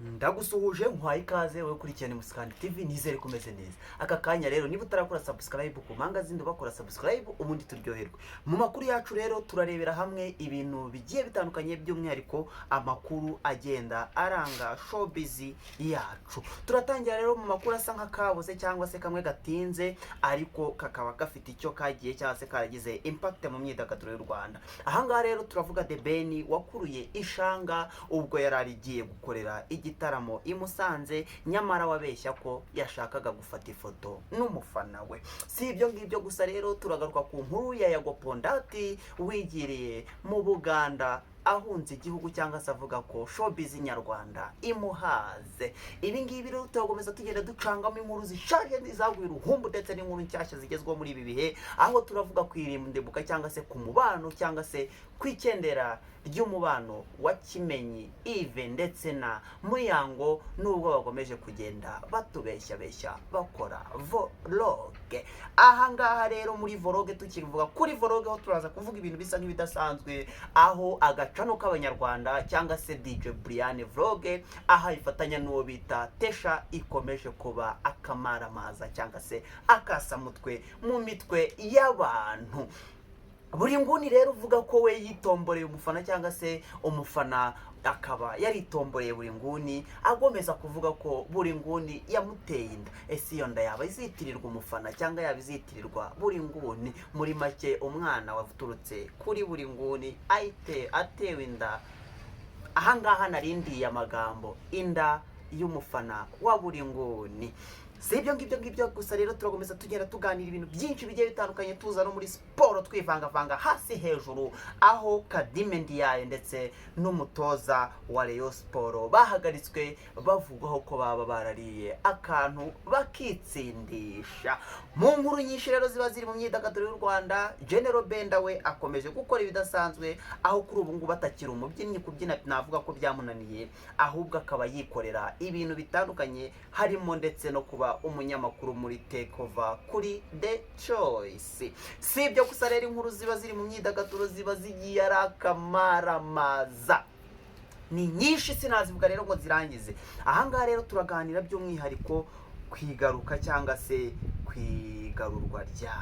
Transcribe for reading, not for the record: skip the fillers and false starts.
Ndagusuhuje nkwaye ikaze wowe ukurikirana Musikandi TV nizere kumeze neza. Aka kanya rero niba utarakora subscribe ku manga zindi bakora subscribe ubundi turyoherwe. Mu makuru yacu rero turarebera hamwe ibintu bigiye bitandukanye by'umwihariko amakuru agenda aranga showbiz yacu. Turatangira rero mu makuru asa nka kabuze cyangwa se kamwe gatinze ariko kakaba gafite icyo kagiye cyangwa se karagize impact mu myidagaduro y'u Rwanda. Aha ngaha rero turavuga The Ben wakuruye ishanga ubwo yararigiye gukorera igitaramo imusanze nyamara wabeshya ko yashakaga gufata ifoto n'umufana we. Si ibyo ngibyo gusa rero turagaruka ku nkuru ya Yago Pondati wigiriye mu Buganda ahunze igihugu cyangwa se avuga ko showbiz nyarwanda imuhaze. Ibi ngibi rero turakomeza tugenda ducangamo inkuru zishaje n'izaguye uruhumbu ndetse n'inkuru nshyashya zigezweho muri ibi bihe, aho turavuga ku irimbuka cyangwa se ku mubano cyangwa se kwikendera ry'umubano wa Kimenyi Yves ndetse na Muyango, nubwo bakomeje kugenda batubeshya bakora vlog. Aha ngaha rero muri vlog tukivuga kuri vlog aho turaza kuvuga ibintu bisa nk'ibidasanzwe, aho agacano k'abanyarwanda cyangwa se DJ Brian vlog aha ifatanya n'uwo bita Tesha ikomeje kuba akamaramaza cyangwa se akasamutwe mu mitwe y'abantu. Buri nguni rero uvuga ko we yitomboreye umufana cyangwa se umufana akaba yaritomboreye buri nguni, agomeza kuvuga ko buri nguni yamuteye inda. Ese iyo nda yaba izitirirwa umufana cyangwa yaba izitirirwa buri nguni? Muri make umwana waturutse kuri buri nguni atewe inda. Aha ngaha narindiye amagambo inda y'umufana wa buri nguni. Si ibyo ngibyo gusa rero turakomeza tugenda tuganira ibintu byinshi bigiye bitandukanye, tuza no muri siporo twivangavanga hasi hejuru, aho Kadime Ndiaye ndetse n'umutoza wa Rayon Sport bahagaritswe bavugwaho ko baba barariye akantu bakitsindisha. Mu nkuru nyinshi rero ziba ziri mu myidagaduro y'u Rwanda, General Benda we akomeje gukora ibidasanzwe, aho kuri ubu ngubu atakiri umubyinnyi, kubyina navuga ko byamunaniye, ahubwo akaba yikorera ibintu bitandukanye harimo ndetse no kuba umunyamakuru muri Takeover kuri The Choice. Si ibyo gusa rero inkuru ziba ziri mu myidagaduro ziba zigiye ari akamaramaza, ni nyinshi sinazivuga rero ngo zirangize. Aha ngaha rero turaganira by'umwihariko kwigaruka cyangwa se kwigarurwa rya